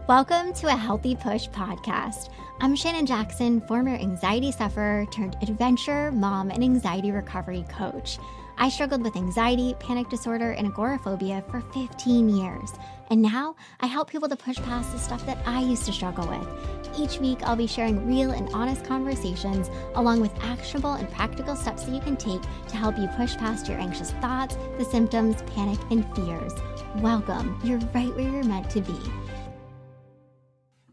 Welcome to a Healthy Push podcast. I'm Shannon Jackson, former anxiety sufferer turned adventure mom and anxiety recovery coach. I struggled with anxiety, panic disorder, and agoraphobia for 15 years. And now I help people to push past the stuff that I used to struggle with. Each week, I'll be sharing real and honest conversations along with actionable and practical steps that you can take to help you push past your anxious thoughts, the symptoms, panic, and fears. Welcome. You're right where you're meant to be.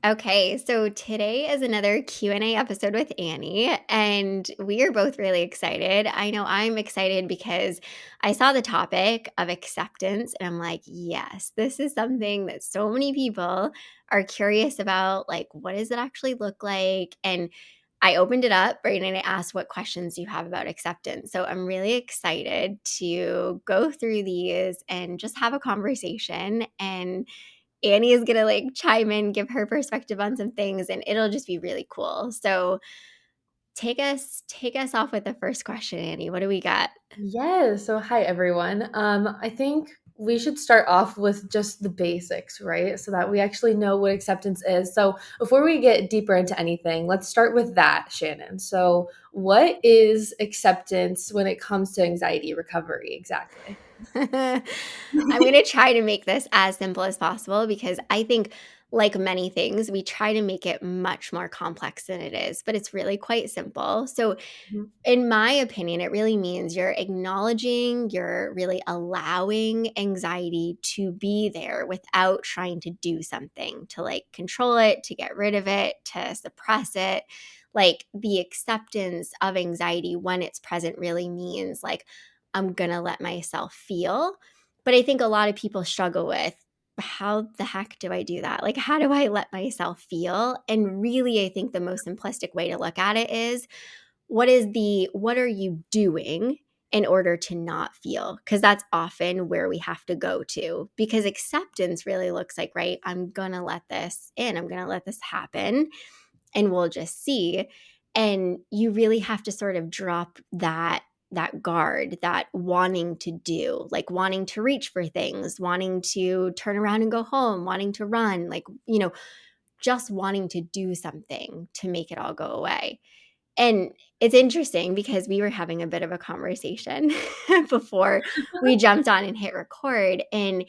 Okay, so today is another Q&A episode with Annie, and we are both really excited. I know I'm excited because I saw the topic of acceptance, and I'm like, yes, this is something that so many people are curious about. Like, what does it actually look like? And I opened it up, right, and I asked what questions do you have about acceptance. So I'm really excited to go through these and just have a conversation. And Annie is gonna like chime in, give her perspective on some things, and it'll just be really cool. So take us off with the first question, Annie. What do we got? Yes. So, hi, everyone. I think we should start off with just the basics, right? So that we actually know what acceptance is. So, before we get deeper into anything, let's start with that, Shannon. So, what is acceptance when it comes to anxiety recovery exactly? I'm going to try to make this as simple as possible because I think, like many things, we try to make it much more complex than it is, but it's really quite simple. So, Mhm. in my opinion, it really means you're acknowledging, you're really allowing anxiety to be there without trying to do something to like control it, to get rid of it, to suppress it. Like the acceptance of anxiety when it's present really means like, I'm going to let myself feel. But I think a lot of people struggle with how the heck do I do that? Like, how do I let myself feel? And really, I think the most simplistic way to look at it is what are you doing in order to not feel? Because that's often where we have to go to. Because acceptance really looks like, right, I'm going to let this in, I'm going to let this happen, and we'll just see. And you really have to sort of drop that guard, that wanting to do, like wanting to reach for things, wanting to turn around and go home, wanting to run, like, just wanting to do something to make it all go away. And it's interesting because we were having a bit of a conversation before we jumped on and hit record. And,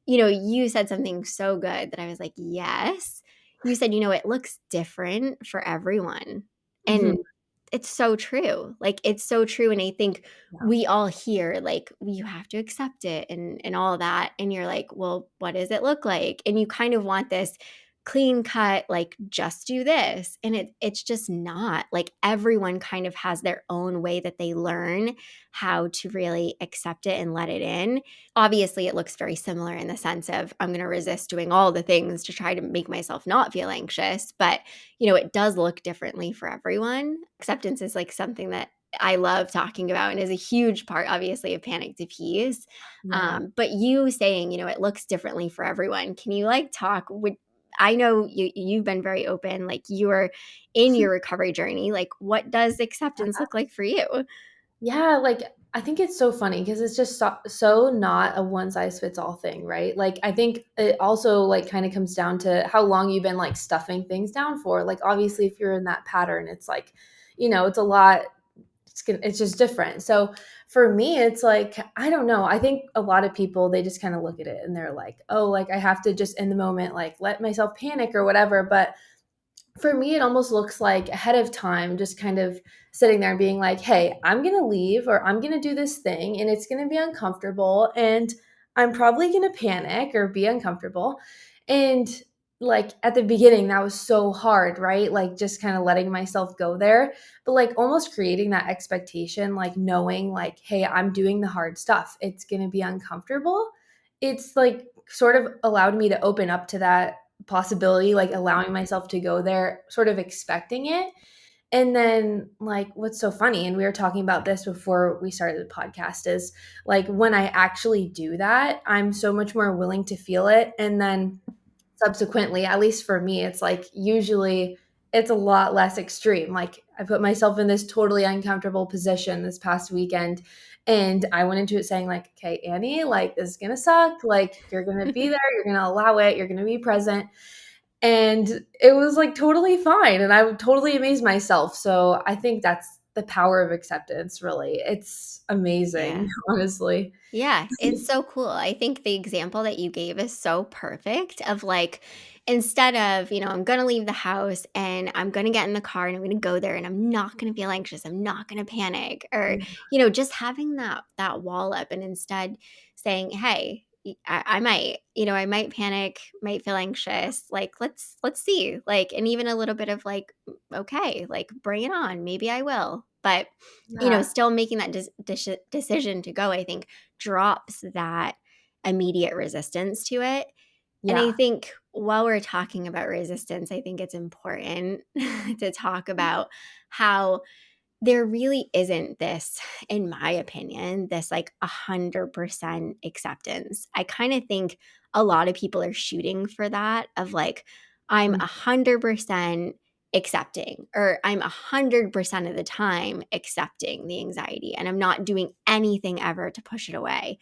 you said something so good that I was like, yes. You said, it looks different for everyone. And Mhm. it's so true. Like, it's so true. And I think Yeah. we all hear, like, you have to accept it and all that. And you're like, well, what does it look like? And you kind of want this clean cut, like, just do this. And it's just not. Like, everyone kind of has their own way that they learn how to really accept it and let it in. Obviously, it looks very similar in the sense of I'm going to resist doing all the things to try to make myself not feel anxious, but it does look differently for everyone. Acceptance is like something that I love talking about and is a huge part, obviously, of Panic to Peace. Yeah. But you saying, it looks differently for everyone. Can you like talk? I know you've been very open, like you are in your recovery journey. Like, what does acceptance look like for you? Yeah, like I think it's so funny because it's just so not a one size fits all thing, right? Like I think it also like kind of comes down to how long you've been like stuffing things down for. Like obviously if you're in that pattern, it's like, it's a lot it's just different. So for me, it's like, I don't know. I think a lot of people, they just kind of look at it and they're like, oh, like I have to just in the moment, like let myself panic or whatever. But for me, it almost looks like ahead of time, just kind of sitting there and being like, hey, I'm going to leave or I'm going to do this thing and it's going to be uncomfortable and I'm probably going to panic or be uncomfortable. And like at the beginning, that was so hard, right? Like just kind of letting myself go there, but like almost creating that expectation, like knowing, like, hey, I'm doing the hard stuff. It's going to be uncomfortable. It's like sort of allowed me to open up to that possibility, like allowing myself to go there, sort of expecting it. And then, like, what's so funny, and we were talking about this before we started the podcast, is like when I actually do that, I'm so much more willing to feel it. And then subsequently, at least for me, it's like usually it's a lot less extreme. Like I put myself in this totally uncomfortable position this past weekend and I went into it saying like, okay, Annie, like this is going to suck. Like you're going to be there, you're going to allow it, you're going to be present. and it was like totally fine. And I would totally amaze myself. So I think that's the power of acceptance, really. It's amazing, Yeah. honestly. Yeah, it's so cool. I think the example that you gave is so perfect of like instead of, I'm going to leave the house and I'm going to get in the car and I'm going to go there and I'm not going to feel anxious. I'm not going to panic or, Yeah. just having that wall up and instead saying, "Hey, I might, I might panic, might feel anxious. Like let's see." Like and even a little bit of like, "Okay, like bring it on. Maybe I will." But Yeah. still making that decision to go, I think drops that immediate resistance to it. And I Yeah. think while we're talking about resistance, I think it's important to talk about how there really isn't this, in my opinion, this like 100% acceptance. I kind of think a lot of people are shooting for that of like, I'm Mm. 100% accepting, or I'm 100% of the time accepting the anxiety, and I'm not doing anything ever to push it away.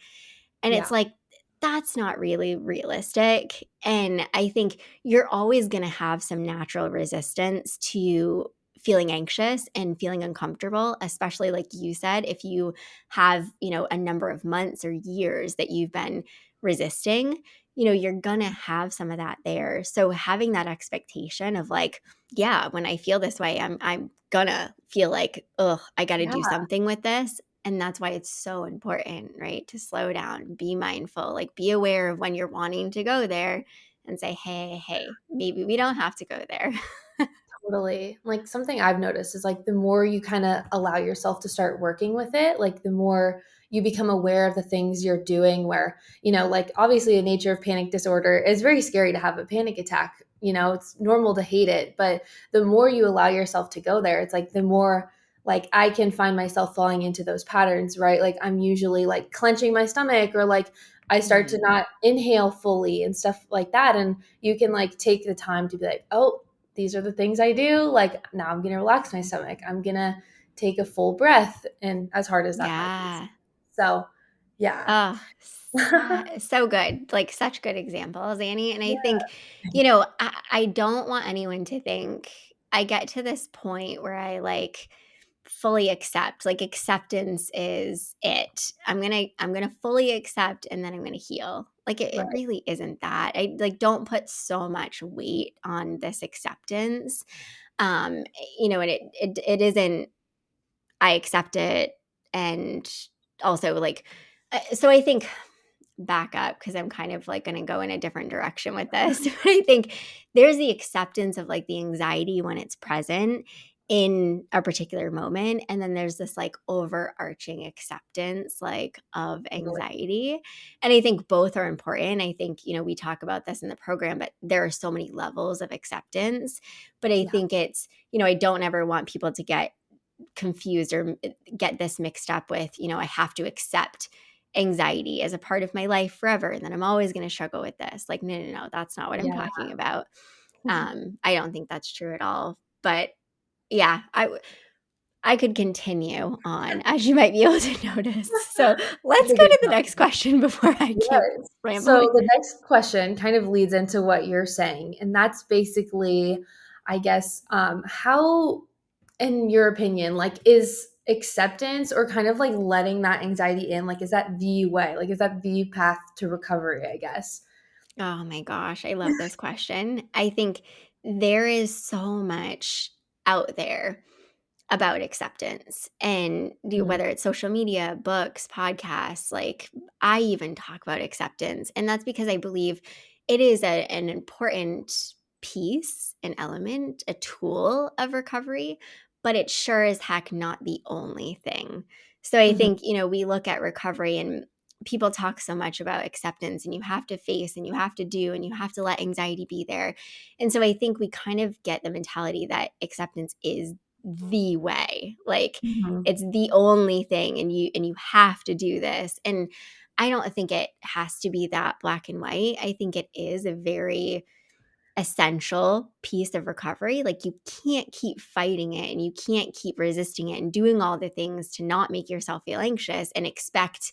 And it's Yeah. like, that's not really realistic. And I think you're always going to have some natural resistance to feeling anxious and feeling uncomfortable, especially like you said, if you have, a number of months or years that you've been resisting, you're going to have some of that there. So having that expectation of like, yeah, when I feel this way, I'm gonna feel like, ugh, I got to Yeah. do something with this. And that's why it's so important, right? To slow down, be mindful, like be aware of when you're wanting to go there and say, hey, maybe we don't have to go there. Totally. Like something I've noticed is like the more you kind of allow yourself to start working with it, like the more you become aware of the things you're doing where, like obviously the nature of panic disorder is very scary to have a panic attack. It's normal to hate it, but the more you allow yourself to go there, it's like the more like I can find myself falling into those patterns, right? Like I'm usually like clenching my stomach or like I start to Mhm. not inhale fully and stuff like that. And you can like take the time to be like, oh, these are the things I do. Like now I'm going to relax my stomach. I'm going to take a full breath. And as hard as that might be. Yeah. So, yeah. Oh, Yeah. so good. Like such good examples, Annie. And I think, I don't want anyone to think I get to this point where I like fully accept, like acceptance is it. I'm gonna fully accept and then I'm gonna heal. Like it Right. really isn't that. I like don't put so much weight on this acceptance. Um, and it isn't I accept it and also like so I think back up because I'm kind of like going to go in a different direction with this. But I think there's the acceptance of like the anxiety when it's present in a particular moment. And then there's this like overarching acceptance like of Totally. anxiety. And I think both are important. I think, we talk about this in the program, but there are so many levels of acceptance. But I Yeah. think it's, I don't ever want people to get confused or get this mixed up with, I have to accept anxiety as a part of my life forever and then I'm always going to struggle with this. Like no, no, no, that's not what I'm Yeah. talking about. I don't think that's true at all. But yeah, I could continue on as you might be able to notice. So That's let's a go good to the point. next question before I keep Yes. So rambling. the next question kind of leads into what you're saying. And that's basically, I guess, how, in your opinion, like is acceptance or kind of like letting that anxiety in, like, is that the way? Like, is that the path to recovery, I guess? Oh my gosh, I love this question. I think there is so much out there about acceptance and Mhm. whether it's social media, books, podcasts, like I even talk about acceptance. And that's because I believe it is an important piece, an element, a tool of recovery, but it sure is heck not the only thing. So I Mhm. think, we look at recovery and people talk so much about acceptance and you have to face and you have to do and you have to let anxiety be there. And so I think we kind of get the mentality that acceptance is the way. Like Mhm. it's the only thing and you have to do this. And I don't think it has to be that black and white. I think it is a very essential piece of recovery. Like you can't keep fighting it and you can't keep resisting it and doing all the things to not make yourself feel anxious and expect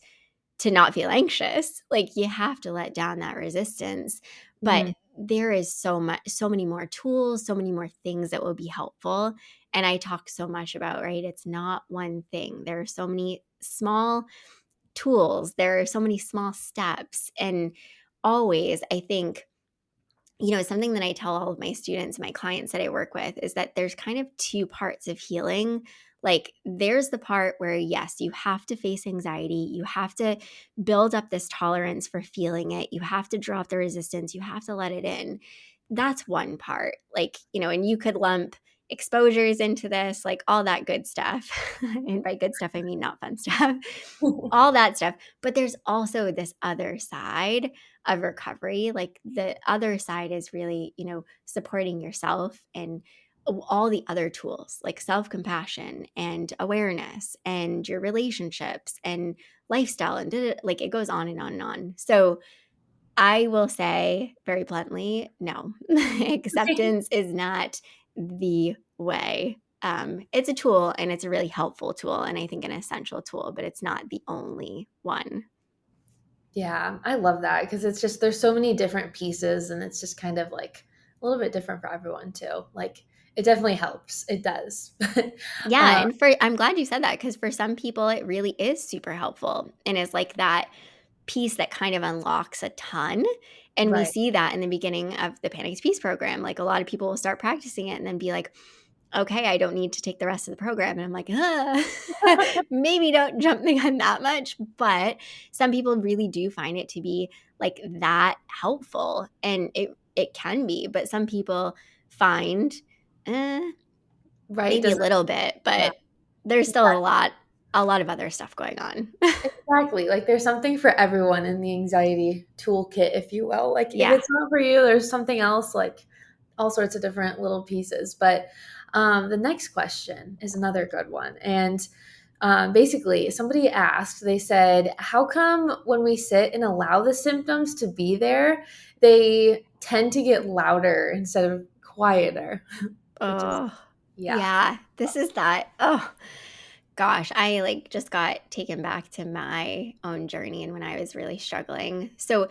to not feel anxious. Like you have to let down that resistance. But Mhm. there is so many more tools, so many more things that will be helpful. And I talk so much about, right? It's not one thing. There are so many small tools, there are so many small steps. And always, I think, something that I tell all of my students, my clients that I work with, is that there's kind of two parts of healing. Like, there's the part where, yes, you have to face anxiety. You have to build up this tolerance for feeling it. You have to drop the resistance. You have to let it in. That's one part. Like, and you could lump exposures into this, like all that good stuff. And by good stuff, I mean not fun stuff, all that stuff. But there's also this other side of recovery. Like, the other side is really, supporting yourself and all the other tools like self-compassion and awareness and your relationships and lifestyle and like it goes on and on and on. So I will say very bluntly, no, acceptance is not the way. It's a tool, and it's a really helpful tool, and I think an essential tool, but it's not the only one. Yeah, I love that because it's just there's so many different pieces and it's just kind of like a little bit different for everyone too. Like it definitely helps. It does. Yeah, um, and I'm glad you said that, because for some people it really is super helpful and is like that piece that kind of unlocks a ton. And we right. see that in the beginning of the Panic is Peace program. Like, a lot of people will start practicing it and then be like, okay, I don't need to take the rest of the program. And I'm like, maybe don't jump the gun that much. But some people really do find it to be like that helpful. And it can be, but some people find Right. maybe a Doesn't little bit, yeah. but there's still a lot of other stuff going on. Exactly. Like there's something for everyone in the anxiety toolkit, if you will. Like if Yeah. it's not for you, there's something else, like all sorts of different little pieces. But the next question is another good one. And basically, somebody asked, they said, how come when we sit and allow the symptoms to be there, they tend to get louder instead of quieter? Which is, Oh, yeah. yeah. This is that. Oh, gosh. I like just got taken back to my own journey and when I was really struggling. So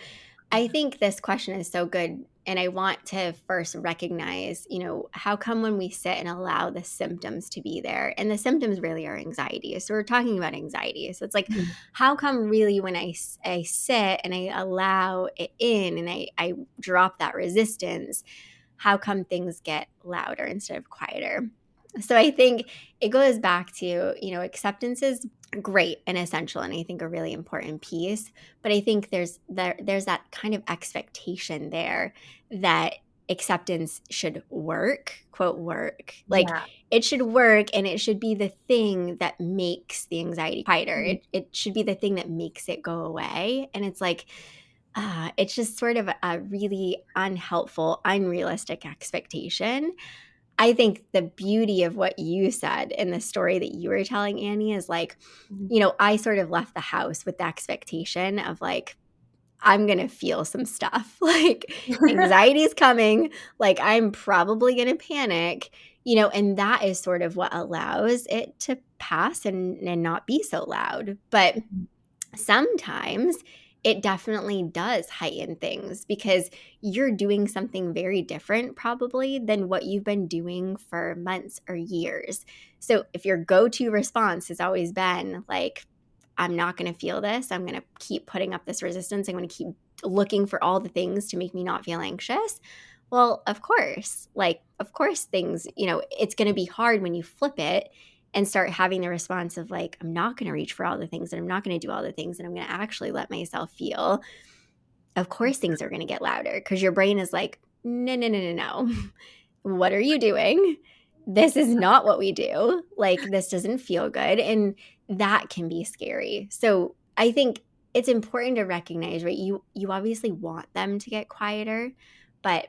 I think this question is so good. And I want to first recognize, how come when we sit and allow the symptoms to be there, and the symptoms really are anxiety. So we're talking about anxiety. So it's like, Mhm. how come really when I sit and I allow it in and I drop that resistance, how come things get louder instead of quieter? So I think it goes back to, acceptance is great and essential, and I think a really important piece. But I think there's that kind of expectation there that acceptance should work, quote work. Like, Yeah. it should work, and it should be the thing that makes the anxiety quieter. Mhm. It should be the thing that makes it go away. And it's like, it's just sort of a really unhelpful, unrealistic expectation. I think the beauty of what you said in the story that you were telling, Annie, is like, Mhm. I sort of left the house with the expectation of like, I'm going to feel some stuff. Like, anxiety is coming. Like, I'm probably going to panic, and that is sort of what allows it to pass and not be so loud. But sometimes it definitely does heighten things because you're doing something very different probably than what you've been doing for months or years. So if your go-to response has always been like, I'm not going to feel this, I'm going to keep putting up this resistance, I'm going to keep looking for all the things to make me not feel anxious. Well, of course things, it's going to be hard when you flip it and start having the response of like, I'm not going to reach for all the things and I'm not going to do all the things and I'm going to actually let myself feel. Of course things are going to get louder because your brain is like, no, no, no, no, no. What are you doing? This is not what we do. Like, this doesn't feel good. And that can be scary. So I think it's important to recognize, right? You obviously want them to get quieter, but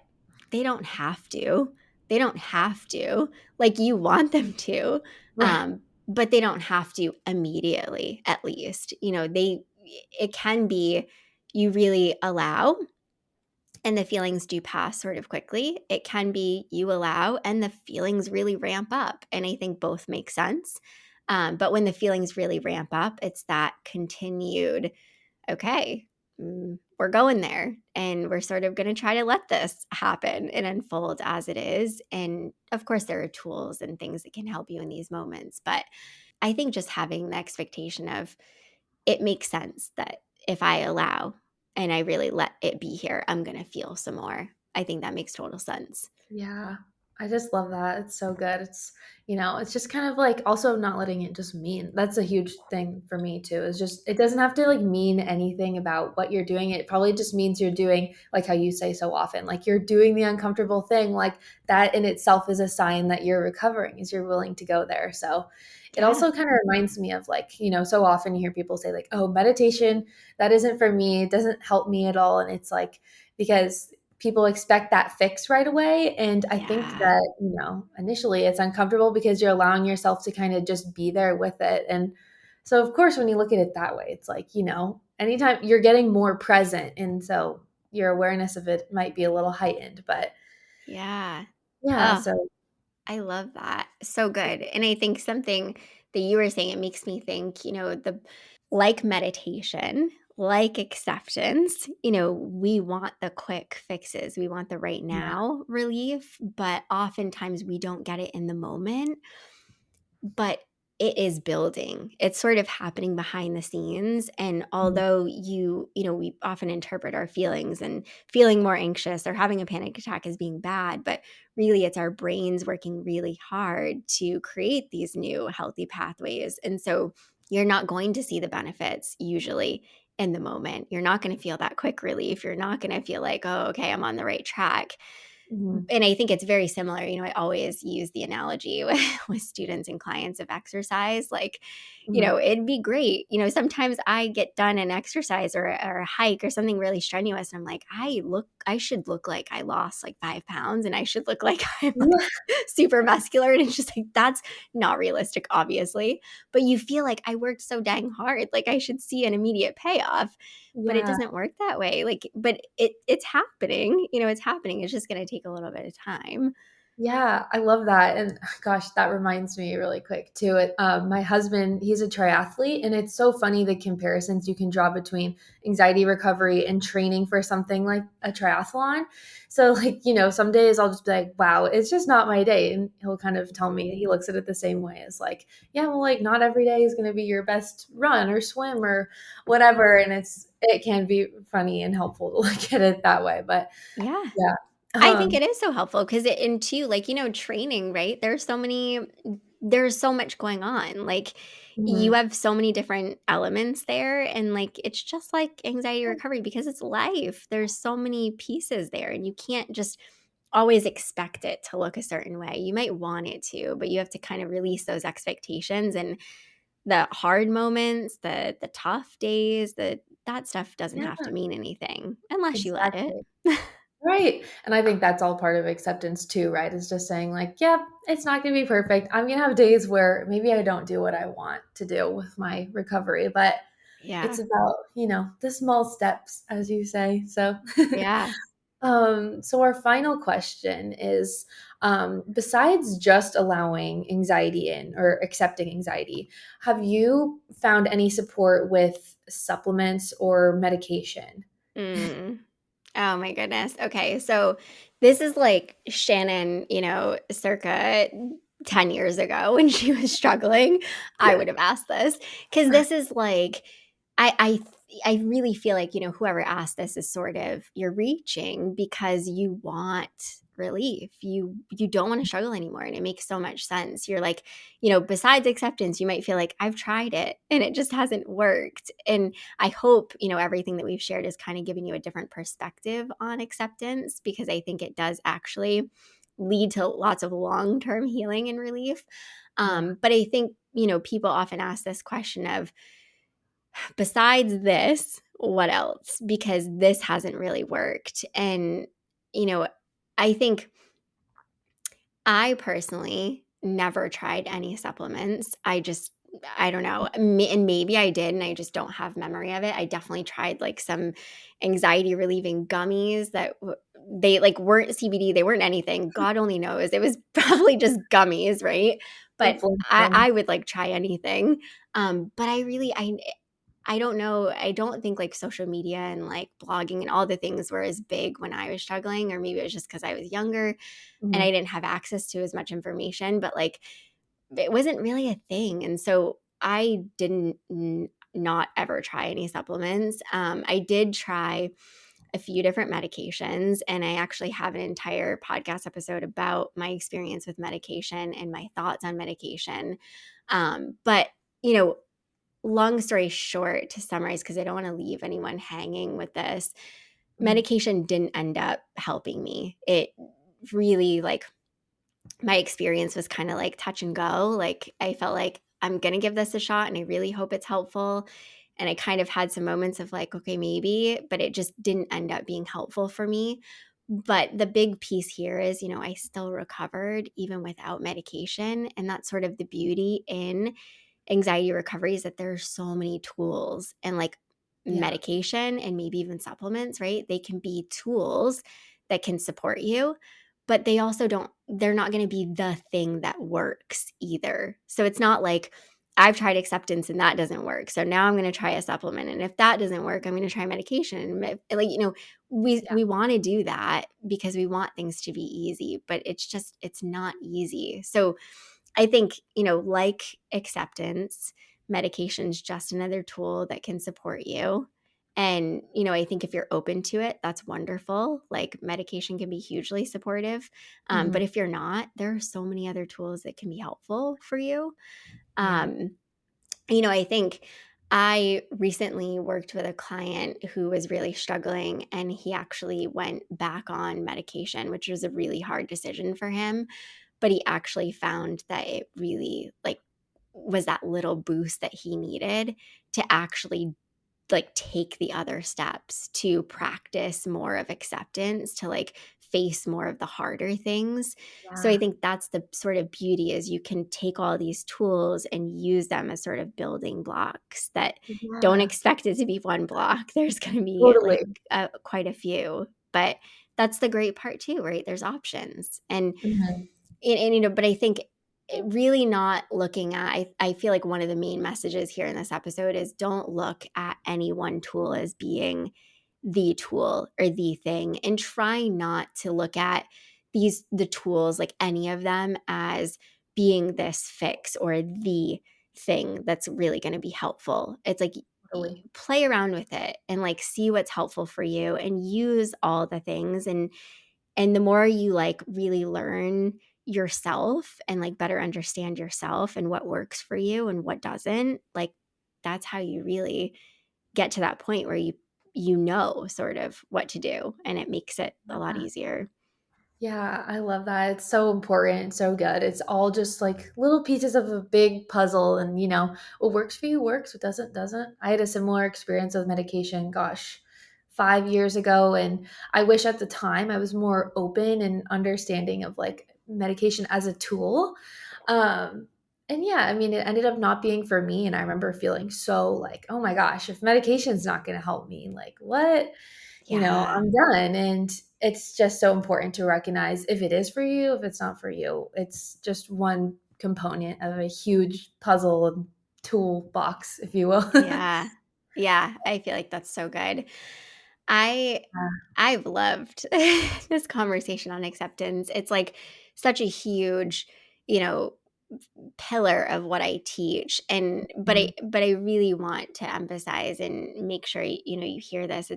they don't have to. They don't have to. Like, you want them to, Right. but they don't have to immediately, at least. It can be, you really allow and the feelings do pass sort of quickly. It can be you allow and the feelings really ramp up. And I think both make sense. But when the feelings really ramp up, it's that continued, okay, we're going there, and we're sort of going to try to let this happen and unfold as it is. And of course, there are tools and things that can help you in these moments. But I think just having the expectation of it makes sense that if I allow and I really let it be here, I'm going to feel some more. I think that makes total sense. Yeah. I just love that. It's so good. It's just kind of like also not letting it just mean. That's a huge thing for me too. Is just it doesn't have to like mean anything about what you're doing. It probably just means you're doing like how you say so often, like you're doing the uncomfortable thing. Like that in itself is a sign that you're recovering, is you're willing to go there. So it Yeah. also kind of reminds me of like, so often you hear people say like, "Oh, meditation, that isn't for me. It doesn't help me at all." And it's like because people expect that fix right away. And I think Yeah. that, initially it's uncomfortable because you're allowing yourself to kind of just be there with it. And so, of course, when you look at it that way, it's like, anytime you're getting more present. And so your awareness of it might be a little heightened. But Yeah. yeah, Oh, so I love that. So good. And I think something that you were saying, it makes me think, the like meditation, like acceptance, we want the quick fixes. We want the right yeah. now relief, but oftentimes we don't get it in the moment. But it is building. It's sort of happening behind the scenes. And Mhm. although we often interpret our feelings and feeling more anxious or having a panic attack as being bad, but really it's our brains working really hard to create these new healthy pathways. And so you're not going to see the benefits usually in the moment. You're not going to feel that quick relief. You're not going to feel like, oh, okay, I'm on the right track. Mhm. And I think it's very similar. I always use the analogy with students and clients of exercise. Like, Mhm. it'd be great. Sometimes I get done an exercise or a hike or something really strenuous. And I'm like, I should look like I lost like 5 pounds and I should look like I'm like Yeah. super muscular. And it's just like, that's not realistic, obviously. But you feel like I worked so dang hard. Like I should see an immediate payoff, but it Yeah. doesn't work that way. Like, but it's happening. It's happening. It's just going to take a little bit of time. Yeah, I love that. And gosh, that reminds me really quick too. My husband, he's a triathlete, and it's so funny the comparisons you can draw between anxiety recovery and training for something like a triathlon. So, like, some days I'll just be like, wow, it's just not my day. And he'll kind of tell me he looks at it the same way as like, yeah, well, like, not every day is going to be your best run or swim or whatever. And it can be funny and helpful to look at it that way. But Yeah. yeah. I think it is so helpful because and too, like, training, right? There's so much going on. Like, you Mhm. have so many different elements there. And like, it's just like anxiety recovery because it's life. There's so many pieces there, and you can't just always expect it to look a certain way. You might want it to, but you have to kind of release those expectations and the hard moments, the tough days, that stuff doesn't Yeah, have to mean anything unless you let it. exactly. Right. And I think that's all part of acceptance too, right? Is just saying like, yep, it's not going to be perfect. I'm going to have days where maybe I don't do what I want to do with my recovery, but it's Yeah. about, the small steps, as you say. So, Yeah. so our final question is, besides just allowing anxiety in or accepting anxiety, have you found any support with supplements or medication? Mm. Oh my goodness. Okay. So this is like Shannon, circa 10 years ago when she was struggling. I would have asked this because this is like, I, I, I really feel like, whoever asked this is sort of, you're reaching because you want relief. You don't want to struggle anymore. And it makes so much sense. You're like, besides acceptance, you might feel like I've tried it and it just hasn't worked. And I hope, everything that we've shared is kind of giving you a different perspective on acceptance because I think it does actually lead to lots of long term healing and relief. Yeah. But I think, people often ask this question of, besides this, what else? Because this hasn't really worked. And, you know, I think I personally never tried any supplements. I don't know. And maybe I did, and I just don't have memory of it. I definitely tried like some anxiety relieving gummies that they like weren't CBD. They weren't anything. God only knows. It was probably just gummies, right? But Hopefully. I would like try anything. But I I don't know. I don't think like social media and like blogging and all the things were as big when I was struggling, or maybe it was just because I was younger and Mhm. I didn't have access to as much information, but like it wasn't really a thing. And so I didn't not ever try any supplements. I did try a few different medications, and I actually have an entire podcast episode about my experience with medication and my thoughts on medication. But, you know, long story short, to summarize, because I don't want to leave anyone hanging with this, Mhm. medication didn't end up helping me. It really, like, my experience was kind of like touch and go. Like, I felt like I'm going to give this a shot and I really hope it's helpful. And I kind of had some moments of like, okay, maybe, but it just didn't end up being helpful for me. But the big piece here is, I still recovered even without medication. And that's sort of the beauty in anxiety recovery, is that there's so many tools, and like Yeah. medication and maybe even supplements, right? They can be tools that can support you, but they're not going to be the thing that works either. So it's not like I've tried acceptance and that doesn't work, so now I'm going to try a supplement, and if that doesn't work, I'm going to try medication. And like, Yeah. we want to do that because we want things to be easy, but it's not easy. So I think, like acceptance, medication is just another tool that can support you. And, I think if you're open to it, that's wonderful. Like medication can be hugely supportive. Mhm. But if you're not, there are so many other tools that can be helpful for you. Yeah. Um, I think I recently worked with a client who was really struggling, and he actually went back on medication, which was a really hard decision for him. But he actually found that it really like was that little boost that he needed to actually like take the other steps to practice more of acceptance, to like face more of the harder things. So I Yeah. think that's the sort of beauty, is you can take all these tools and use them as sort of building blocks that don't Yeah. expect it to be one block. There's going to be like Totally. quite a few, but that's the great part too, right? There's options. Mhm. But I think really not looking at, I feel like one of the main messages here in this episode is, don't look at any one tool as being the tool or the thing, and try not to look at the tools, like any of them, as being this fix or the thing that's really going to be helpful. It's like, Totally. play around with it and like see what's helpful for you and use all the things. And the more you like really learn yourself and like better understand yourself and what works for you and what doesn't, like that's how you really get to that point where you know sort of what to do, and it makes it a lot easier. Yeah, I love that. It's so important and so good. It's all just like little pieces of a big puzzle. And, what works for you works, what doesn't. I had a similar experience with medication, gosh, 5 years ago. And I wish at the time I was more open and understanding of like medication as a tool. Um, and yeah, I mean, it ended up not being for me. And I remember feeling so like, oh my gosh, if medication's not going to help me, like what? Yeah. I'm done. And it's just so important to recognize if it is for you, if it's not for you. It's just one component of a huge puzzle toolbox, if you will. Yeah. Yeah, I feel like that's so good. I I've loved this conversation on acceptance. It's like such a huge, you know, pillar of what I teach. And Mhm. but I really want to emphasize and make sure you hear this.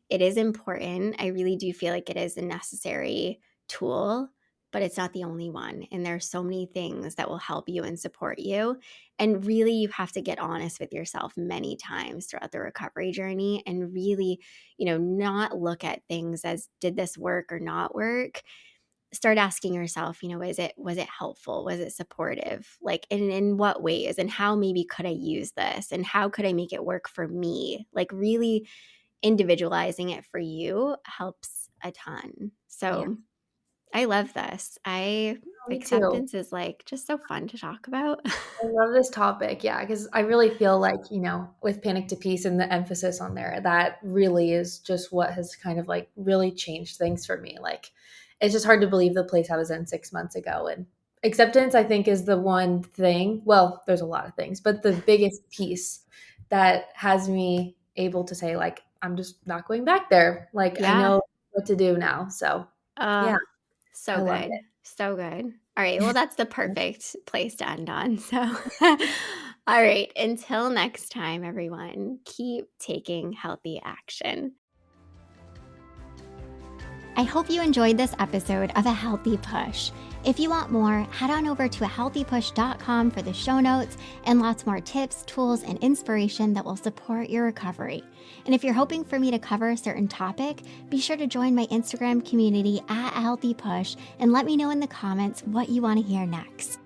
It is important. I really do feel like it is a necessary tool, but it's not the only one. And there's so many things that will help you and support you. And really, you have to get honest with yourself many times throughout the recovery journey, and really, not look at things as, did this work or not work? Start asking yourself, was it helpful? Was it supportive? Like, in what ways? And how maybe could I use this? And how could I make it work for me? Like, really individualizing it for you helps a ton. Yeah, So I love this. I me too. Acceptance is like just so fun to talk about. I love this topic. Yeah, because I really feel like, with Panic to Peace and the emphasis on there, that really is just what has kind of like really changed things for me. Like, it's just hard to believe the place I was in 6 months ago. And acceptance, I think, is the one thing. Well, there's a lot of things, but the biggest piece that has me able to say, like, I'm just not going back there. Like, I Yeah. know what to do now. So, yeah, So I love good. So good. All right. Well, that's the it. perfect place to end on. So, all right. Until next time, everyone, keep taking healthy action. I hope you enjoyed this episode of A Healthy Push. If you want more, head on over to ahealthypush.com for the show notes and lots more tips, tools, and inspiration that will support your recovery. And if you're hoping for me to cover a certain topic, be sure to join my Instagram community at A Healthy Push and let me know in the comments what you want to hear next.